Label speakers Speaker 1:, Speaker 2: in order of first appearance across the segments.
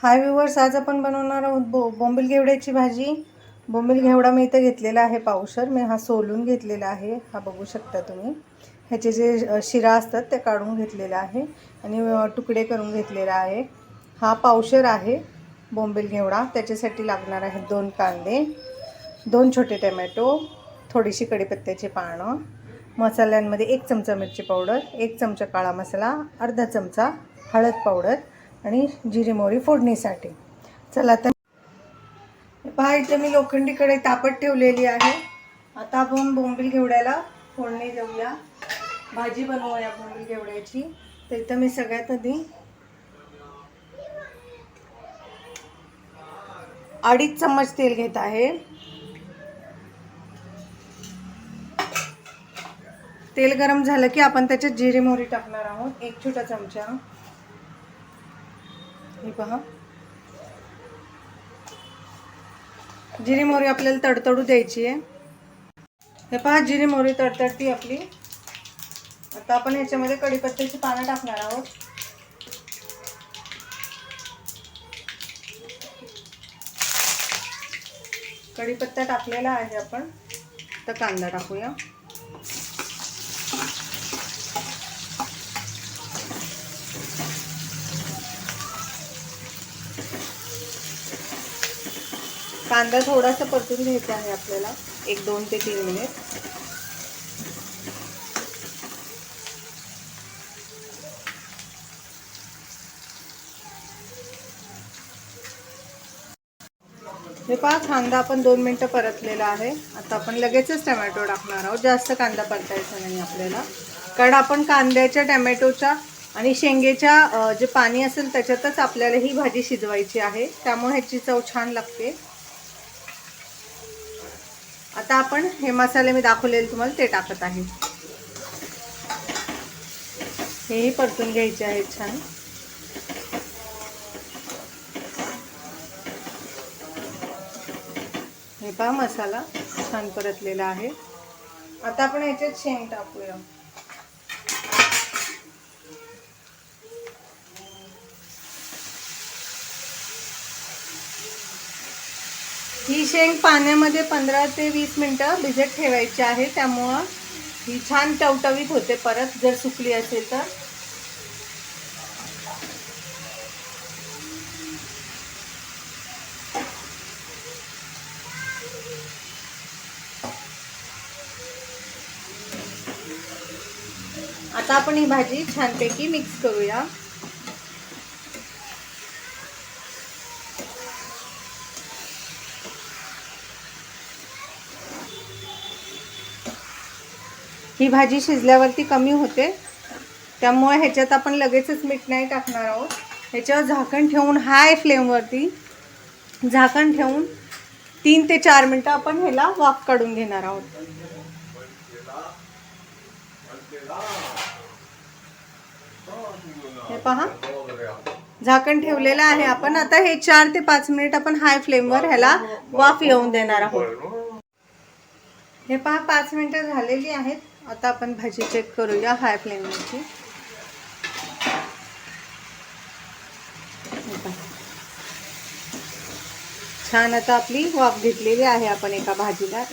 Speaker 1: हाय viewers, आज आपण बनवणार आहोत बोंबील घेवड्याची भाजी. बोंबील घेवडा मी इथं घेतलेला आहे पावशर. मी हा सोलून घेतलेला आहे. हा बघू शकता तुम्ही. ह्याचे जे शिरा असतात ते काढून घेतलेला आहे आणि तुकडे करून घेतलेला आहे. हा पावशर आहे बोंबील घेवडा. त्याच्यासाठी लागणार आहेत 2 कांदे, 2 छोटे टोमॅटो, थोडीशी कढीपत्त्याची पानं, मसाल्यांमध्ये 1 चमचा मिरची पावडर, 1 चमचा काळा मसाला, अर्धा चमचा हळद पावडर आणि जिरे मोहरी फोडणीसाठी. चला तर पहा, इथे मी लोखंडी कढई तापत ठेवलेली आहे. आता आपण बोंबील घेवड्याला फोडणी देऊया, भाजी बनवूया बोंबील घेवड्याची. तर इथं मी सगळ्यात आधी 2.5 चम्मच तेल घेत आहे. तेल गरम झालं की आपण त्याच्यात जिरे मोहरी टाकणार आहोत. 1 छोटा चमचा. हे पहा, जिरे मोहरी आपल्याला तडतडू द्यायची आहे. हे पहा, जिरे मोहरी तडतडती आपली. आता आपण ह्याच्यामध्ये कढीपत्त्याची पानं टाकणार आहोत. कढीपत्ता टाकलेला आहे आपण. तर कांदा टाकूया. कांदा थोडासा परतून घ्यायचा आहे आपल्याला, 2 ते 3 मिनिट. हे पहा, कांदा आपण 2 मिनिटं परतलेला आहे. आता आपण लगेचच टोमॅटो टाकणार आहोत. जास्त कांदा परतायचा नाही आपल्याला, कारण आपण कांद्याच्या, टोमॅटोच्या आणि शेंगेच्या जे पाणी असेल त्याच्यातच आपल्याला ही भाजी शिजवायची आहे. त्यामुळे ह्याची चव छान लागते. आता आपण हे मसाले मी दाखवलेले तुम्हाला ते टाकत आहे. हेही परतून घ्यायचे आहेत छान. हे पहा, मसाला छान परतलेला आहे. आता आपण ह्याच्यात शेंग टाकूया. ही शेंग पाण्यामध्ये 15 ते 20 मिनिटं भिजत ठेवायची आहे. त्यामुळं ही छान टवटवीत होते परत, जर सुकली असेल तर. आता आपण ही भाजी छानपैकी मिक्स करूया. ही भाजी शिजल्यावरती कमी होते, त्यामुळे ह्याच्यात आपण लगेचच मीठ नाही टाकणार आहोत. ह्याच्यावर झाकण ठेवून हाय फ्लेमवरती झाकण ठेवून 3 ते 4 मिनिटं आपण ह्याला वाफ काढून घेणार आहोत. हे पहा, झाकण ठेवलेलं आहे आपण. आता हे 4 ते 5 मिनिट आपण हाय फ्लेमवर ह्याला वाफ येऊन देणार आहोत. हे पहा, 5 मिनिटं झालेली आहेत. आता आपण भाजी चेक करूया हाय फ्लेमवरची. छान आता आपली वाफ घेतलेली आहे आपण एका भाजीला.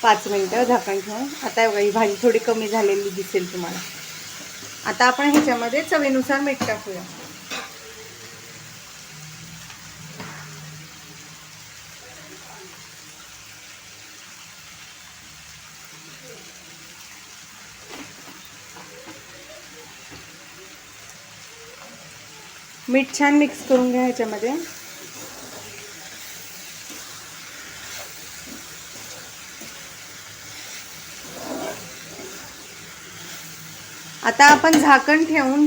Speaker 1: 5 मिनिटं झाकण ठेवून. आता ही भाजी थोडी कमी झालेली दिसेल तुम्हाला. आता आपण ह्याच्यामध्ये चवीनुसार मीठ टाकूया. मीठ छान मिक्स करून घ्या ह्याच्यामध्ये. आता आपण झाकण ठेवून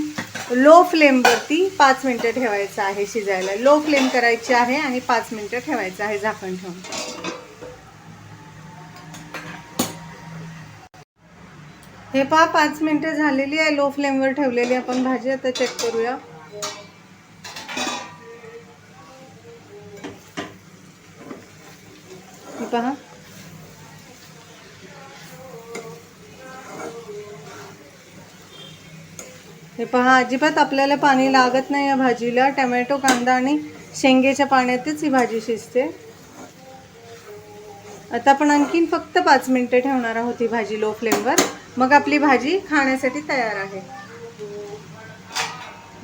Speaker 1: लो फ्लेमवरती 5 मिनिटं ठेवायचं आहे शिजायला. लो फ्लेम करायची आहे आणि 5 मिनिटं ठेवायचं आहे झाकण ठेवून. हे पहा, 5 मिनिटं झालेली आहे लो फ्लेमवर ठेवलेली आपण भाजी. आता चेक करूया. हे पहा, हे पहा, अजिबात आपल्याला पाणी लागत नाही या भाजीला. टमॅटो, कांदा आणि शेंगेच्या पाण्यातच ही भाजी शिजते. आता आपण आणखीन फक्त 5 मिनिटं ठेवणार आहोत ही भाजी लो फ्लेमवर. मग आपली भाजी खाण्यासाठी तयार आहे.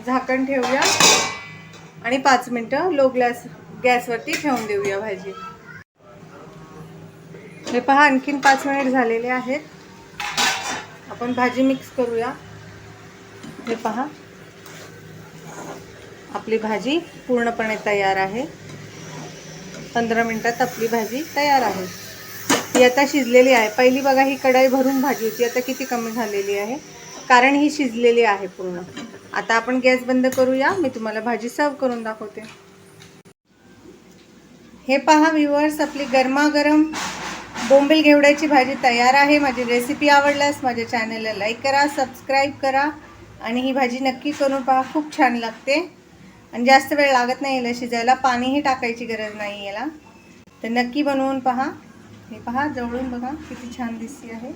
Speaker 1: झाकण ठेवूया आणि 5 मिनिटं लो गॅसवरती ठेवून देऊया भाजी. हे पहा, आणखीन 5 मिनिट झालेले आहेत. आपण भाजी मिक्स करूया. हे पहा, आपली भाजी पूर्णपणे तयार आहे. 15 मिनिटात आपली भाजी तयार आहे. ही आता शिजलेली आहे. पहिली बघा, ही कढई भरून भाजी होती, आता किती कमी झालेली आहे, कारण ही शिजलेली आहे पूर्ण. आता आपण गॅस बंद करूया. मी तुम्हाला भाजी सर्व करून दाखवते. हे पहा व्ह्यूअर्स, आपली गरमागरम बोंबील घेवड्याची भाजी तयार आहे. माझी रेसिपी आवडल्यास माझ्या चॅनलला लाईक करा, सबस्क्राईब करा आणि ही भाजी नक्की करून पहा. खूप छान लागते आणि जास्त वेळ लागत नाही याला शिजायला. पाणीही टाकायची गरज नाही याला. तर नक्की बनवून पहा. हे पहा, जवळून बघा किती छान दिसते आहे.